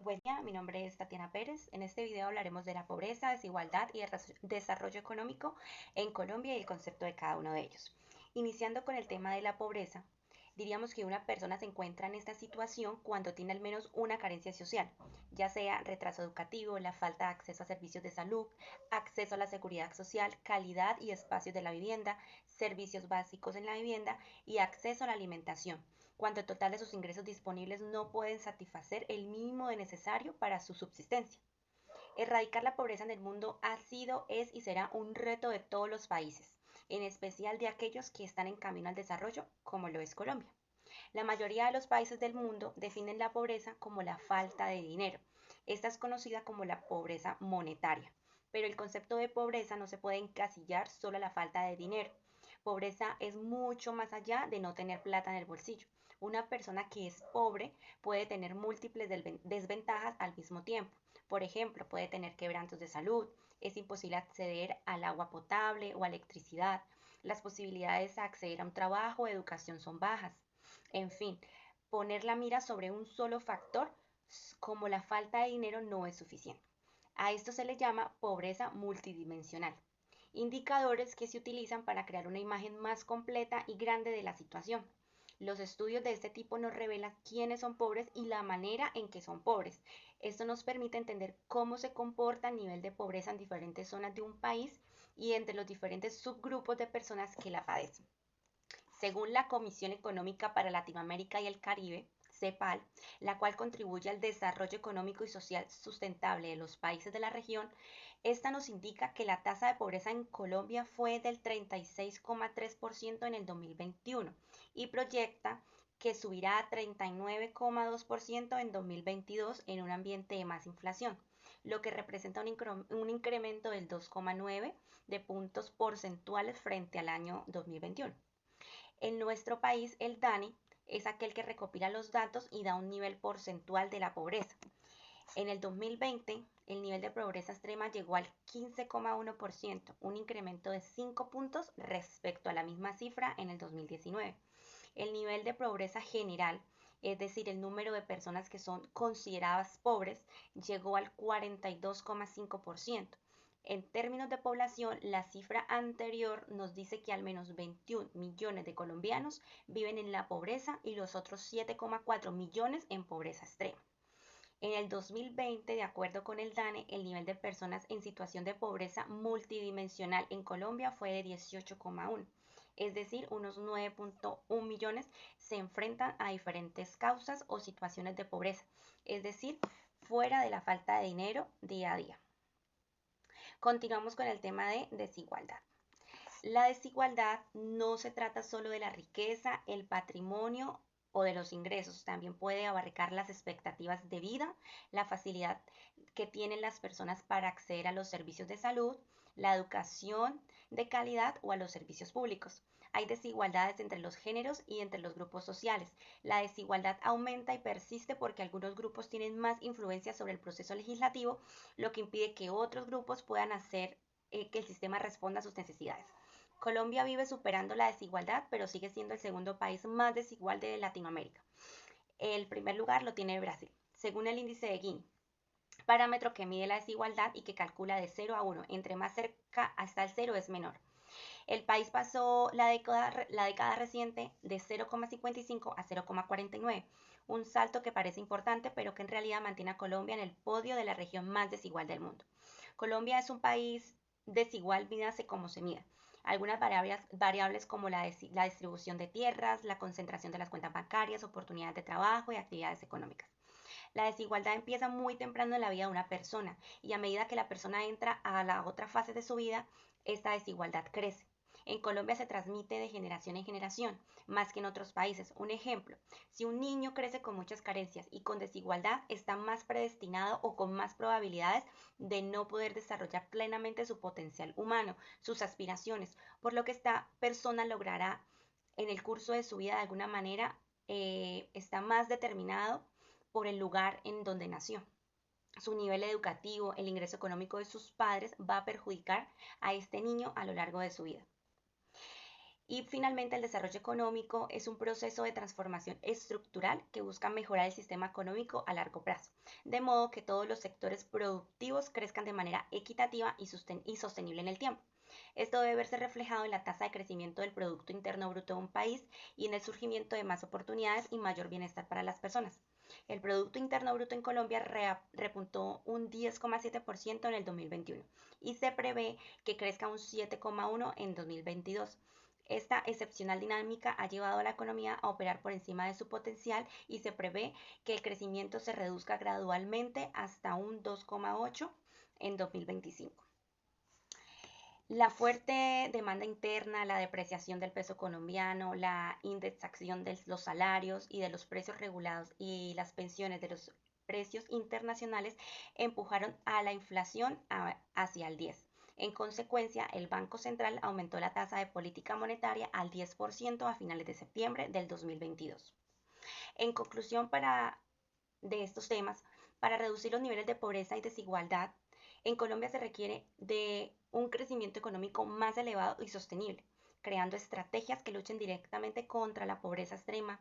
Buen día, mi nombre es Tatiana Pérez. En este video hablaremos de la pobreza, desigualdad y desarrollo económico en Colombia y el concepto de cada uno de ellos. Iniciando con el tema de la pobreza, diríamos que una persona se encuentra en esta situación cuando tiene al menos una carencia social, ya sea retraso educativo, la falta de acceso a servicios de salud, acceso a la seguridad social, calidad y espacios de la vivienda, servicios básicos en la vivienda y acceso a la alimentación, cuando el total de sus ingresos disponibles no pueden satisfacer el mínimo de necesario para su subsistencia. Erradicar la pobreza en el mundo ha sido, es y será un reto de todos los países, en especial de aquellos que están en camino al desarrollo, como lo es Colombia. La mayoría de los países del mundo definen la pobreza como la falta de dinero. Esta es conocida como la pobreza monetaria, pero el concepto de pobreza no se puede encasillar solo a la falta de dinero. Pobreza es mucho más allá de no tener plata en el bolsillo. Una persona que es pobre puede tener múltiples desventajas al mismo tiempo. Por ejemplo, puede tener quebrantos de salud, es imposible acceder al agua potable o a electricidad, las posibilidades de acceder a un trabajo o educación son bajas. En fin, poner la mira sobre un solo factor como la falta de dinero no es suficiente. A esto se le llama pobreza multidimensional. Indicadores que se utilizan para crear una imagen más completa y grande de la situación. Los estudios de este tipo nos revelan quiénes son pobres y la manera en que son pobres. Esto nos permite entender cómo se comporta el nivel de pobreza en diferentes zonas de un país y entre los diferentes subgrupos de personas que la padecen. Según la Comisión Económica para Latinoamérica y el Caribe, CEPAL, la cual contribuye al desarrollo económico y social sustentable de los países de la región, esta nos indica que la tasa de pobreza en Colombia fue del 36,3% en el 2021 y proyecta que subirá a 39,2% en 2022 en un ambiente de más inflación, lo que representa un incremento del 2,9 de puntos porcentuales frente al año 2021. En nuestro país, el DANI es aquel que recopila los datos y da un nivel porcentual de la pobreza. En el 2020, el nivel de pobreza extrema llegó al 15,1%, un incremento de 5 puntos respecto a la misma cifra en el 2019. El nivel de pobreza general, es decir, el número de personas que son consideradas pobres, llegó al 42,5%. En términos de población, la cifra anterior nos dice que al menos 21 millones de colombianos viven en la pobreza y los otros 7,4 millones en pobreza extrema. En el 2020, de acuerdo con el DANE, el nivel de personas en situación de pobreza multidimensional en Colombia fue de 18,1, es decir, unos 9,1 millones se enfrentan a diferentes causas o situaciones de pobreza, es decir, fuera de la falta de dinero día a día. Continuamos con el tema de desigualdad. La desigualdad no se trata solo de la riqueza, el patrimonio o de los ingresos, también puede abarcar las expectativas de vida, la facilidad que tienen las personas para acceder a los servicios de salud, la educación de calidad o a los servicios públicos. Hay desigualdades entre los géneros y entre los grupos sociales. La desigualdad aumenta y persiste porque algunos grupos tienen más influencia sobre el proceso legislativo, lo que impide que otros grupos puedan hacer que el sistema responda a sus necesidades. Colombia vive superando la desigualdad, pero sigue siendo el segundo país más desigual de Latinoamérica. El primer lugar lo tiene Brasil, según el índice de Gini, parámetro que mide la desigualdad y que calcula de 0 a 1. Entre más cerca hasta el 0 es menor. El país pasó la década reciente de 0,55 a 0,49, un salto que parece importante, pero que en realidad mantiene a Colombia en el podio de la región más desigual del mundo. Colombia es un país desigual, mídase como se mida. Algunas variables como la distribución de tierras, la concentración de las cuentas bancarias, oportunidades de trabajo y actividades económicas. La desigualdad empieza muy temprano en la vida de una persona y a medida que la persona entra a la otra fase de su vida, esta desigualdad crece. En Colombia se transmite de generación en generación, más que en otros países. Un ejemplo, si un niño crece con muchas carencias y con desigualdad, está más predestinado o con más probabilidades de no poder desarrollar plenamente su potencial humano, sus aspiraciones, por lo que esta persona logrará en el curso de su vida de alguna manera está más determinado por el lugar en donde nació. Su nivel educativo, el ingreso económico de sus padres va a perjudicar a este niño a lo largo de su vida. Y finalmente, el desarrollo económico es un proceso de transformación estructural que busca mejorar el sistema económico a largo plazo, de modo que todos los sectores productivos crezcan de manera equitativa y sostenible en el tiempo. Esto debe verse reflejado en la tasa de crecimiento del Producto Interno Bruto de un país y en el surgimiento de más oportunidades y mayor bienestar para las personas. El Producto Interno Bruto en Colombia repuntó un 10,7% en el 2021 y se prevé que crezca un 7,1% en 2022. Esta excepcional dinámica ha llevado a la economía a operar por encima de su potencial y se prevé que el crecimiento se reduzca gradualmente hasta un 2,8% en 2025. La fuerte demanda interna, la depreciación del peso colombiano, la indexación de los salarios y de los precios regulados y las pensiones de los precios internacionales empujaron a la inflación hacia el 10. En consecuencia, el Banco Central aumentó la tasa de política monetaria al 10% a finales de septiembre del 2022. En conclusión, de estos temas, para reducir los niveles de pobreza y desigualdad, en Colombia se requiere de un crecimiento económico más elevado y sostenible, creando estrategias que luchen directamente contra la pobreza extrema,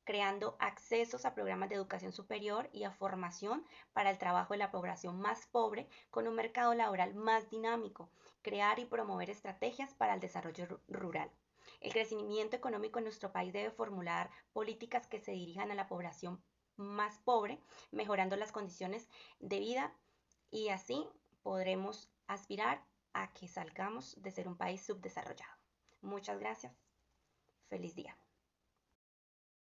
creando accesos a programas de educación superior y a formación para el trabajo de la población más pobre con un mercado laboral más dinámico, crear y promover estrategias para el desarrollo rural. El crecimiento económico en nuestro país debe formular políticas que se dirijan a la población más pobre, mejorando las condiciones de vida y así podremos aspirar a que salgamos de ser un país subdesarrollado. Muchas gracias. Feliz día.